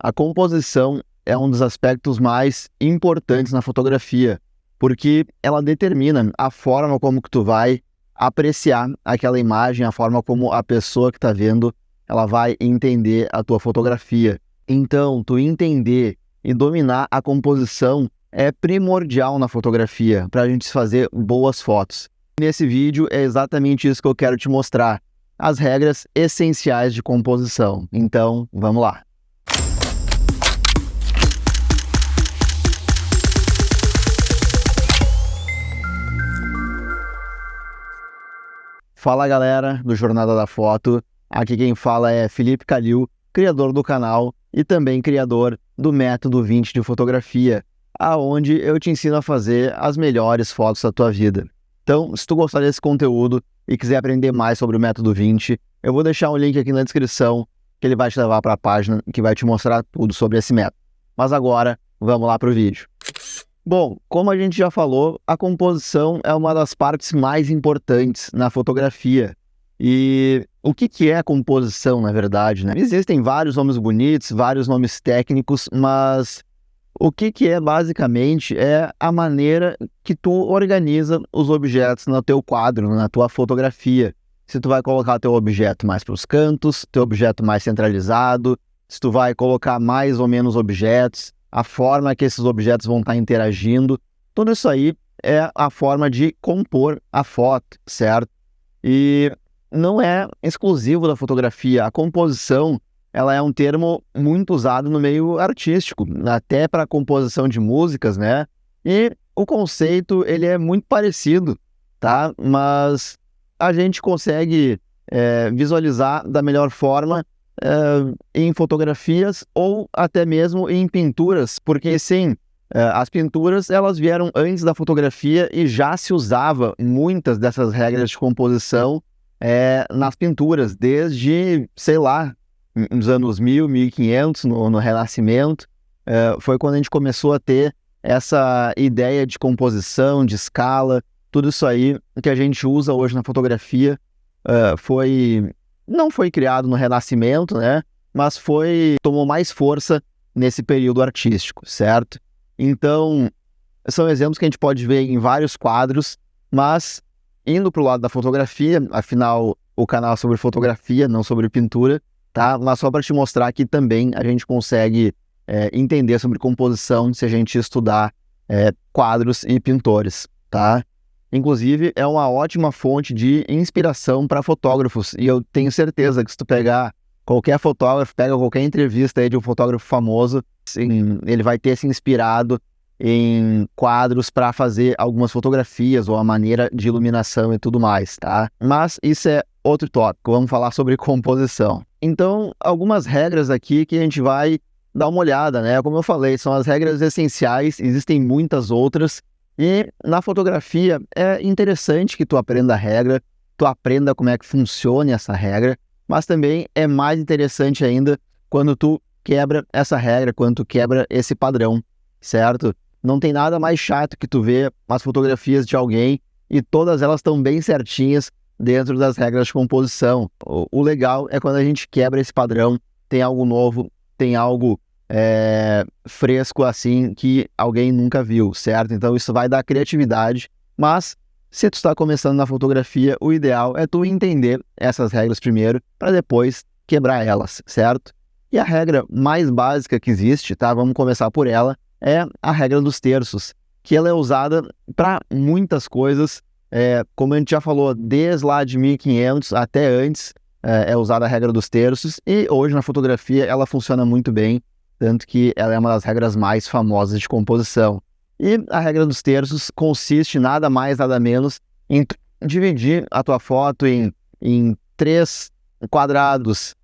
A composição é um dos aspectos mais importantes na fotografia, porque ela determina a forma como que tu vai apreciar aquela imagem, a forma como a pessoa que está vendo, ela vai entender a tua fotografia. Então, tu entender e dominar a composição é primordial na fotografia para a gente fazer boas fotos. Nesse vídeo é exatamente isso que eu quero te mostrar, as regras essenciais de composição. Então, vamos lá. Fala galera do Jornada da Foto, aqui quem fala é Felipe Calil, criador do canal e também criador do Método 20 de fotografia, aonde eu te ensino a fazer as melhores fotos da tua vida. Então, se tu gostar desse conteúdo e quiser aprender mais sobre o Método 20, eu vou deixar um link aqui na descrição que ele vai te levar para a página que vai te mostrar tudo sobre esse método. Mas agora, vamos lá para o vídeo. Bom, como a gente já falou, a composição é uma das partes mais importantes na fotografia. E o que é a composição, na verdade, né? Existem vários nomes bonitos, vários nomes técnicos, mas o que é basicamente é a maneira que tu organiza os objetos no teu quadro, na tua fotografia. Se tu vai colocar teu objeto mais para os cantos, teu objeto mais centralizado, se tu vai colocar mais ou menos objetos, a forma que esses objetos vão estar interagindo, tudo isso aí é a forma de compor a foto, certo? E não é exclusivo da fotografia. A composição, ela é um termo muito usado no meio artístico, até para composição de músicas, né? E o conceito, ele é muito parecido, tá? Mas a gente consegue visualizar da melhor forma em fotografias ou até mesmo em pinturas, porque sim, as pinturas elas vieram antes da fotografia e já se usava muitas dessas regras de composição nas pinturas, desde, sei lá, nos anos 1000, 1500, no Renascimento, foi quando a gente começou a ter essa ideia de composição, de escala, tudo isso aí que a gente usa hoje na fotografia não foi criado no Renascimento, né? Mas tomou mais força nesse período artístico, certo? Então, são exemplos que a gente pode ver em vários quadros, mas indo para o lado da fotografia, afinal, o canal é sobre fotografia, não sobre pintura, tá? Mas só para te mostrar que também a gente consegue entender sobre composição se a gente estudar quadros e pintores, tá? Inclusive, é uma ótima fonte de inspiração para fotógrafos. E eu tenho certeza que se tu pegar qualquer fotógrafo, pega qualquer entrevista aí de um fotógrafo famoso, assim, ele vai ter se inspirado em quadros para fazer algumas fotografias ou a maneira de iluminação e tudo mais, tá? Mas isso é outro tópico, vamos falar sobre composição. Então, algumas regras aqui que a gente vai dar uma olhada, né? Como eu falei, são as regras essenciais, existem muitas outras. E na fotografia é interessante que tu aprenda a regra, tu aprenda como é que funciona essa regra, mas também é mais interessante ainda quando tu quebra essa regra, quando tu quebra esse padrão, certo? Não tem nada mais chato que tu ver as fotografias de alguém e todas elas estão bem certinhas dentro das regras de composição. O legal é quando a gente quebra esse padrão, tem algo novo, tem algo fresco assim que alguém nunca viu, certo? Então isso vai dar criatividade, mas se tu está começando na fotografia, o ideal é tu entender essas regras primeiro para depois quebrar elas, certo? E a regra mais básica que existe, tá? Vamos começar por ela, é a regra dos terços, que ela é usada para muitas coisas, como a gente já falou, desde lá de 1500 até antes é usada a regra dos terços e hoje na fotografia ela funciona muito bem, tanto que ela é uma das regras mais famosas de composição. E a regra dos terços consiste nada mais, nada menos em dividir a tua foto em 3 quadrados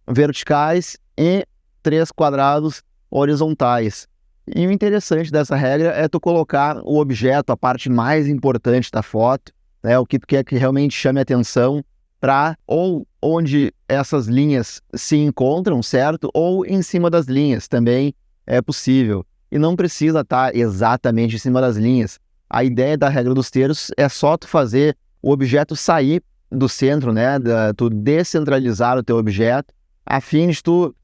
verticais e 3 quadrados horizontais. E o interessante dessa regra é tu colocar o objeto, a parte mais importante da foto, né, o que tu quer que realmente chame a atenção, para ou onde essas linhas se encontram, certo? Ou em cima das linhas, também é possível. E não precisa estar exatamente em cima das linhas. A ideia da regra dos terços é só tu fazer o objeto sair do centro, né? Tu descentralizar o teu objeto, a fim de tu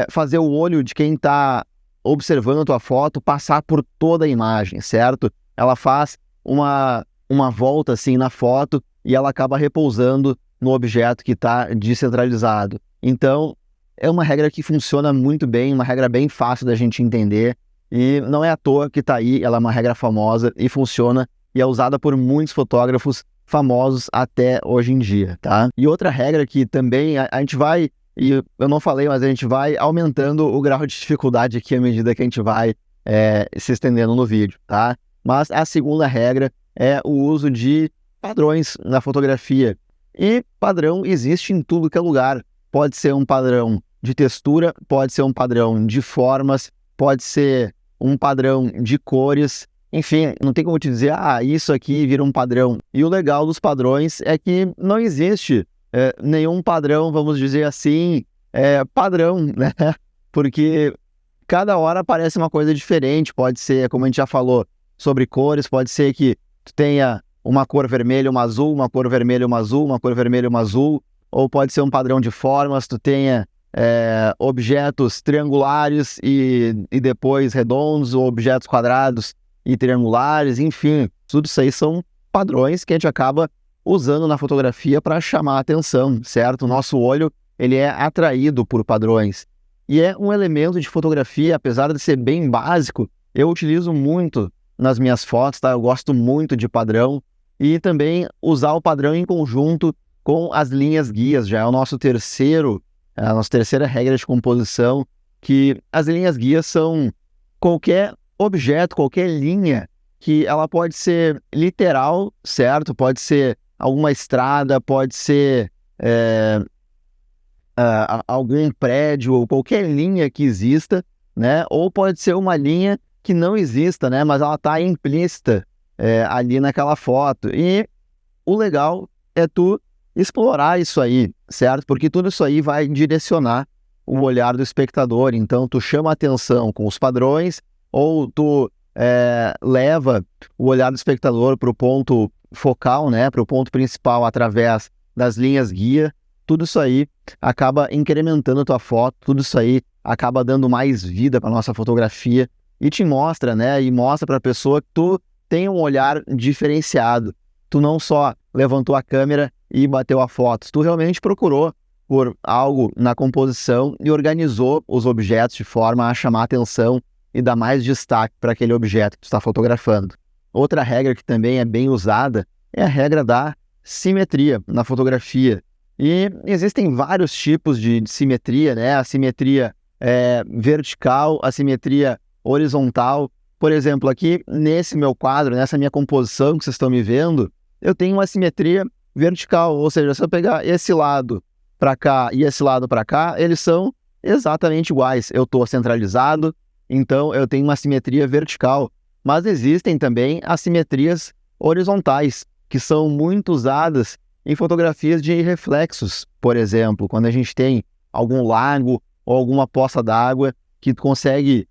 fazer o olho de quem está observando a tua foto passar por toda a imagem, certo? Ela faz uma volta assim na foto e ela acaba repousando no objeto que está descentralizado. Então, é uma regra que funciona muito bem, uma regra bem fácil da gente entender, e não é à toa que está aí, ela é uma regra famosa e funciona, e é usada por muitos fotógrafos famosos até hoje em dia, tá? E outra regra que também a gente vai, e eu não falei, mas a gente vai aumentando o grau de dificuldade aqui à medida que a gente vai se estendendo no vídeo, tá? Mas a segunda regra é o uso de padrões na fotografia. E padrão existe em tudo que é lugar. Pode ser um padrão de textura, pode ser um padrão de formas, pode ser um padrão de cores. Enfim, não tem como te dizer, isso aqui vira um padrão. E o legal dos padrões é que não existe nenhum padrão, vamos dizer assim, padrão, né? Porque cada hora aparece uma coisa diferente. Pode ser, como a gente já falou, sobre cores, pode ser que tu tenha uma cor vermelha, uma azul, uma cor vermelha, uma azul, uma cor vermelha, uma azul, ou pode ser um padrão de formas, tu tenha objetos triangulares e depois redondos, ou objetos quadrados e triangulares, enfim, tudo isso aí são padrões que a gente acaba usando na fotografia para chamar a atenção, certo? O nosso olho, ele é atraído por padrões. E é um elemento de fotografia, apesar de ser bem básico, eu utilizo muito nas minhas fotos, tá? Eu gosto muito de padrão, e também usar o padrão em conjunto com as linhas guias, já é o nossa terceira regra de composição, que as linhas guias são qualquer objeto, qualquer linha, que ela pode ser literal, certo? Pode ser alguma estrada, pode ser algum prédio, ou qualquer linha que exista, né? Ou pode ser uma linha que não exista, né? Mas ela está implícita ali naquela foto. E o legal é tu explorar isso aí, certo? Porque tudo isso aí vai direcionar o olhar do espectador. Então, tu chama a atenção com os padrões, ou tu leva o olhar do espectador para o ponto focal, né? Para o ponto principal através das linhas guia. Tudo isso aí acaba incrementando a tua foto, tudo isso aí acaba dando mais vida para nossa fotografia e te mostra, né? E mostra para a pessoa que tu tem um olhar diferenciado. Tu não só levantou a câmera e bateu a foto, tu realmente procurou por algo na composição e organizou os objetos de forma a chamar a atenção e dar mais destaque para aquele objeto que tu está fotografando. Outra regra que também é bem usada é a regra da simetria na fotografia. E existem vários tipos de simetria, né? A simetria vertical, a simetria horizontal. Por exemplo, aqui nesse meu quadro, nessa minha composição que vocês estão me vendo, eu tenho uma simetria vertical, ou seja, se eu pegar esse lado para cá e esse lado para cá, eles são exatamente iguais. Eu estou centralizado, então eu tenho uma simetria vertical. Mas existem também as simetrias horizontais, que são muito usadas em fotografias de reflexos, por exemplo, quando a gente tem algum lago ou alguma poça d'água que tu consegue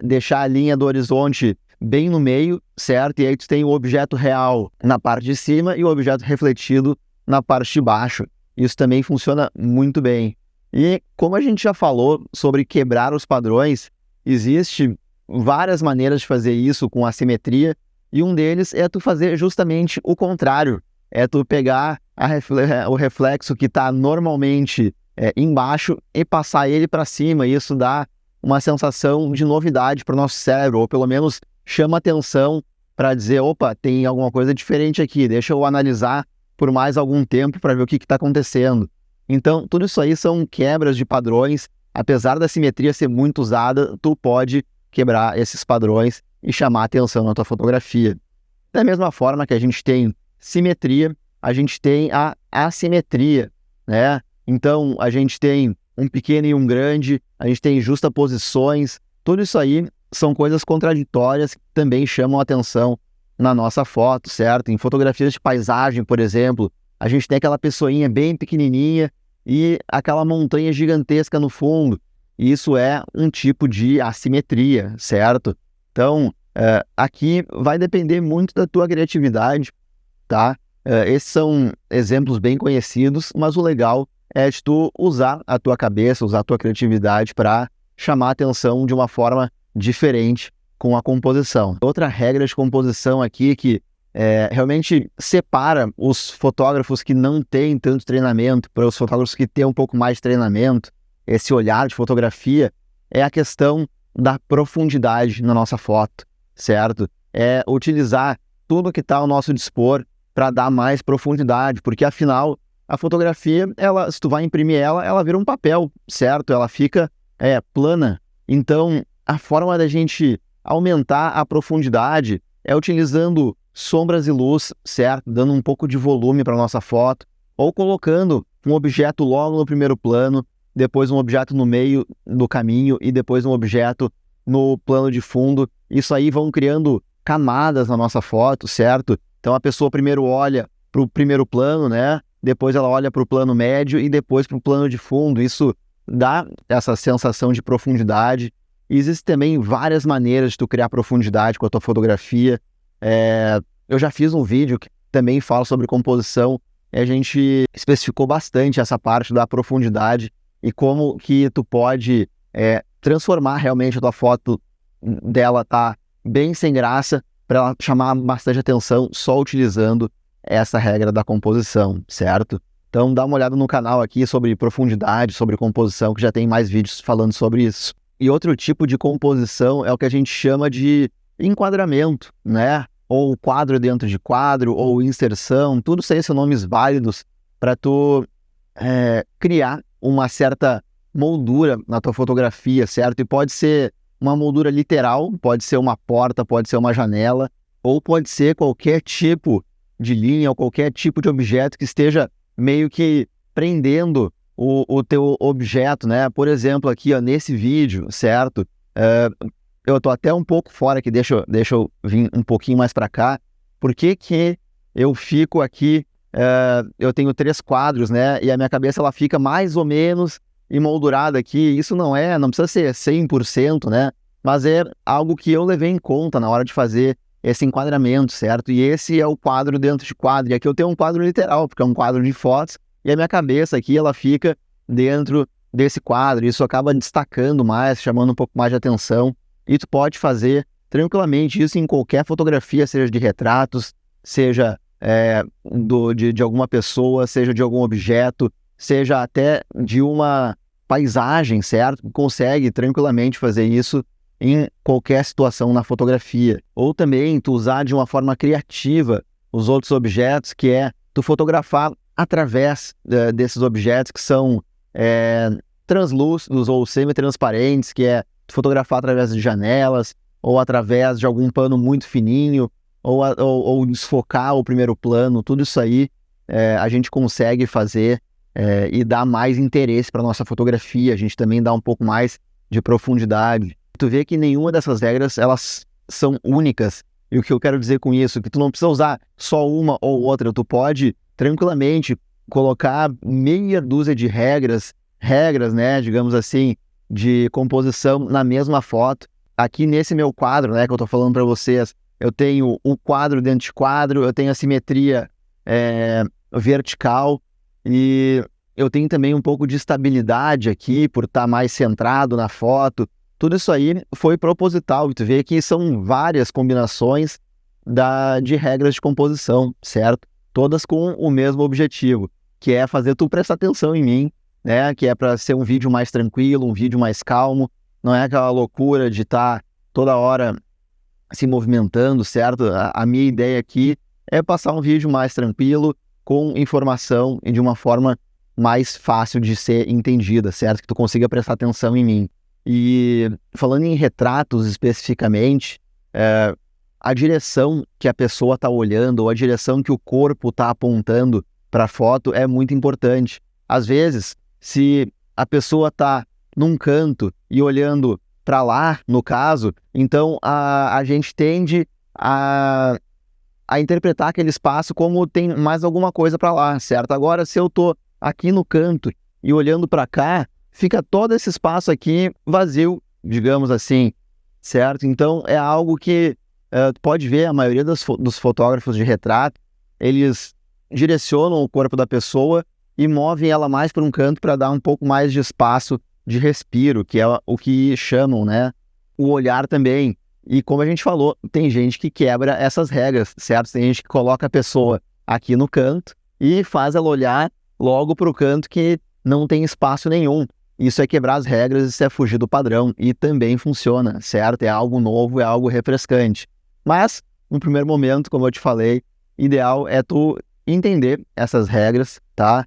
deixar a linha do horizonte bem no meio, certo? E aí tu tem o objeto real na parte de cima e o objeto refletido na parte de baixo. Isso também funciona muito bem. E como a gente já falou sobre quebrar os padrões, existe várias maneiras de fazer isso com a simetria, e um deles é tu fazer justamente o contrário. É tu pegar o reflexo que está normalmente embaixo e passar ele para cima. E isso dá uma sensação de novidade para o nosso cérebro, ou pelo menos chama atenção para dizer, opa, tem alguma coisa diferente aqui, deixa eu analisar por mais algum tempo para ver o que está acontecendo. Então, tudo isso aí são quebras de padrões. Apesar da simetria ser muito usada, tu pode quebrar esses padrões e chamar atenção na tua fotografia. Da mesma forma que a gente tem simetria, a gente tem a assimetria, né? Então, a gente tem um pequeno e um grande, a gente tem justaposições, tudo isso aí são coisas contraditórias que também chamam atenção na nossa foto, certo? Em fotografias de paisagem, por exemplo, a gente tem aquela pessoinha bem pequenininha e aquela montanha gigantesca no fundo. Isso é um tipo de assimetria, certo? Então, aqui vai depender muito da tua criatividade, tá? Esses são exemplos bem conhecidos, mas o legal é de tu usar a tua cabeça, usar a tua criatividade para chamar a atenção de uma forma diferente com a composição. Outra regra de composição aqui que realmente separa os fotógrafos que não têm tanto treinamento para os fotógrafos que têm um pouco mais de treinamento, esse olhar de fotografia, é a questão da profundidade na nossa foto, certo? É utilizar tudo que está ao nosso dispor para dar mais profundidade, porque afinal a fotografia, se tu vai imprimir ela vira um papel, certo? Ela fica plana. Então, a forma da gente aumentar a profundidade é utilizando sombras e luz, certo? Dando um pouco de volume para nossa foto, ou colocando um objeto logo no primeiro plano, depois um objeto no meio do caminho e depois um objeto no plano de fundo. Isso aí vão criando camadas na nossa foto, certo? Então a pessoa primeiro olha para o primeiro plano, né? Depois ela olha para o plano médio e depois para o plano de fundo. Isso dá essa sensação de profundidade. E existem também várias maneiras de tu criar profundidade com a tua fotografia. Eu já fiz um vídeo que também fala sobre composição e a gente especificou bastante essa parte da profundidade e como que tu pode transformar realmente a tua foto dela tá bem sem graça para ela chamar bastante atenção só utilizando essa regra da composição, certo? Então dá uma olhada no canal aqui sobre profundidade, sobre composição, que já tem mais vídeos falando sobre isso. E outro tipo de composição é o que a gente chama de enquadramento, né? Ou quadro dentro de quadro, ou inserção, tudo isso aí são nomes válidos para tu criar uma certa moldura na tua fotografia, certo? E pode ser uma moldura literal, pode ser uma porta, pode ser uma janela, ou pode ser qualquer tipo de linha ou qualquer tipo de objeto que esteja meio que prendendo o teu objeto, né? Por exemplo, aqui ó, nesse vídeo, certo? Eu tô até um pouco fora aqui, deixa eu vir um pouquinho mais para cá. Por que que eu fico aqui, eu tenho 3 quadros, né? E a minha cabeça ela fica mais ou menos emoldurada aqui. Isso não precisa ser 100%, né? Mas é algo que eu levei em conta na hora de fazer esse enquadramento, certo? E esse é o quadro dentro de quadro. E aqui eu tenho um quadro literal, porque é um quadro de fotos, e a minha cabeça aqui, ela fica dentro desse quadro. Isso acaba destacando mais, chamando um pouco mais de atenção. E tu pode fazer tranquilamente isso em qualquer fotografia, seja de retratos, seja de alguma pessoa, seja de algum objeto, seja até de uma paisagem, certo? Consegue tranquilamente fazer isso em qualquer situação na fotografia. Ou também tu usar de uma forma criativa os outros objetos, que é tu fotografar através desses objetos que são translúcidos ou semi-transparentes, que é tu fotografar através de janelas, ou através de algum pano muito fininho, ou desfocar o primeiro plano. Tudo isso aí a gente consegue fazer e dar mais interesse para nossa fotografia. A gente também dá um pouco mais de profundidade. Tu vê que nenhuma dessas regras, elas são únicas. E o que eu quero dizer com isso? Que tu não precisa usar só uma ou outra. Tu pode tranquilamente colocar meia dúzia de regras, né, digamos assim, de composição na mesma foto. Aqui nesse meu quadro, né, que eu tô falando para vocês, eu tenho um quadro dentro de quadro, eu tenho a simetria vertical e eu tenho também um pouco de estabilidade aqui por estar mais centrado na foto. Tudo isso aí foi proposital, e tu vê que são várias combinações de regras de composição, certo? Todas com o mesmo objetivo, que é fazer tu prestar atenção em mim, né? Que é para ser um vídeo mais tranquilo, um vídeo mais calmo, não é aquela loucura de estar toda hora se movimentando, certo? A minha ideia aqui é passar um vídeo mais tranquilo, com informação e de uma forma mais fácil de ser entendida, certo? Que tu consiga prestar atenção em mim. E falando em retratos especificamente, a direção que a pessoa está olhando ou a direção que o corpo está apontando para a foto é muito importante. Às vezes, se a pessoa está num canto e olhando para lá, no caso, então a gente tende a interpretar aquele espaço como tem mais alguma coisa para lá, certo? Agora, se eu tô aqui no canto e olhando para cá, fica todo esse espaço aqui vazio, digamos assim, certo? Então, é algo que tu pode ver, a maioria dos fotógrafos de retrato, eles direcionam o corpo da pessoa e movem ela mais para um canto para dar um pouco mais de espaço de respiro, que é o que chamam, né? O olhar também. E como a gente falou, tem gente que quebra essas regras, certo? Tem gente que coloca a pessoa aqui no canto e faz ela olhar logo para o canto que não tem espaço nenhum. Isso é quebrar as regras, isso é fugir do padrão e também funciona, certo? É algo novo, é algo refrescante. Mas, no primeiro momento, como eu te falei, ideal é tu entender essas regras, tá?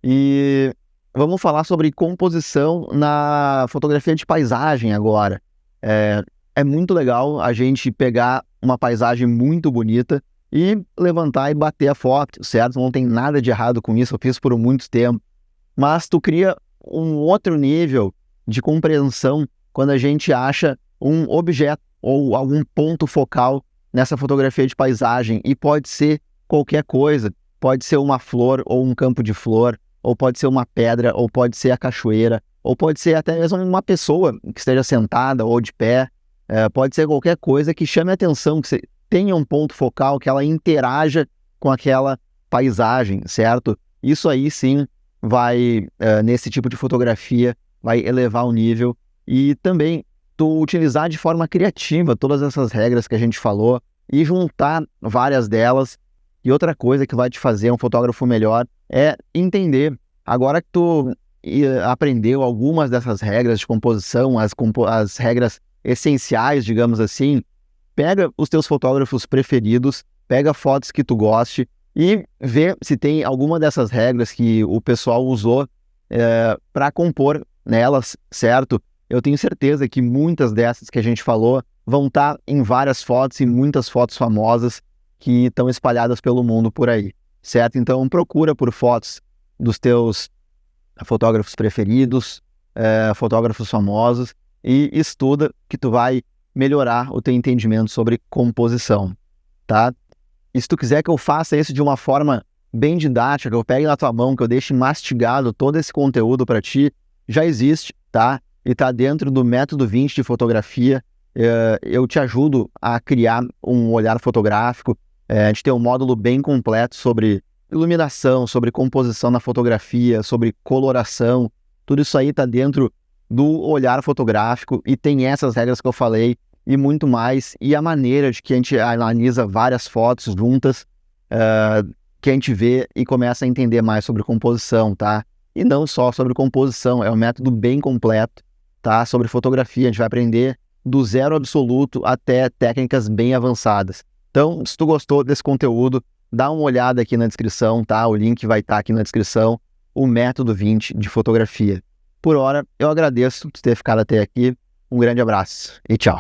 E vamos falar sobre composição na fotografia de paisagem agora. É muito legal a gente pegar uma paisagem muito bonita e levantar e bater a foto, certo? Não tem nada de errado com isso, eu fiz por muito tempo. Mas tu cria um outro nível de compreensão quando a gente acha um objeto ou algum ponto focal nessa fotografia de paisagem. E pode ser qualquer coisa. Pode ser uma flor ou um campo de flor, ou pode ser uma pedra, ou pode ser a cachoeira, ou pode ser até mesmo uma pessoa que esteja sentada ou de pé. Pode ser qualquer coisa que chame a atenção, que tenha um ponto focal, que ela interaja com aquela paisagem, certo? Isso aí sim vai, nesse tipo de fotografia, vai elevar o nível. E também tu utilizar de forma criativa todas essas regras que a gente falou e juntar várias delas. E outra coisa que vai te fazer um fotógrafo melhor é entender, agora que tu aprendeu algumas dessas regras de composição, as regras essenciais, digamos assim, pega os teus fotógrafos preferidos, pega fotos que tu goste e vê se tem alguma dessas regras que o pessoal usou para compor nelas, certo? Eu tenho certeza que muitas dessas que a gente falou vão estar em várias fotos e muitas fotos famosas que estão espalhadas pelo mundo por aí, certo? Então procura por fotos dos teus fotógrafos preferidos, fotógrafos famosos, e estuda que tu vai melhorar o teu entendimento sobre composição, tá? E se tu quiser que eu faça isso de uma forma bem didática, que eu pegue na tua mão, que eu deixe mastigado todo esse conteúdo para ti, já existe, tá? E tá dentro do método 20 de fotografia. Eu te ajudo a criar um olhar fotográfico. A gente tem um módulo bem completo sobre iluminação, sobre composição na fotografia, sobre coloração. Tudo isso aí tá dentro do olhar fotográfico e tem essas regras que eu falei e muito mais, e a maneira de que a gente analisa várias fotos juntas, que a gente vê e começa a entender mais sobre composição, tá? E não só sobre composição, é um método bem completo, tá? Sobre fotografia, a gente vai aprender do zero absoluto até técnicas bem avançadas. Então, se tu gostou desse conteúdo, dá uma olhada aqui na descrição, tá? O link vai estar aqui na descrição, o método 20 de fotografia. Por hora, eu agradeço por ter ficado até aqui. Um grande abraço e tchau.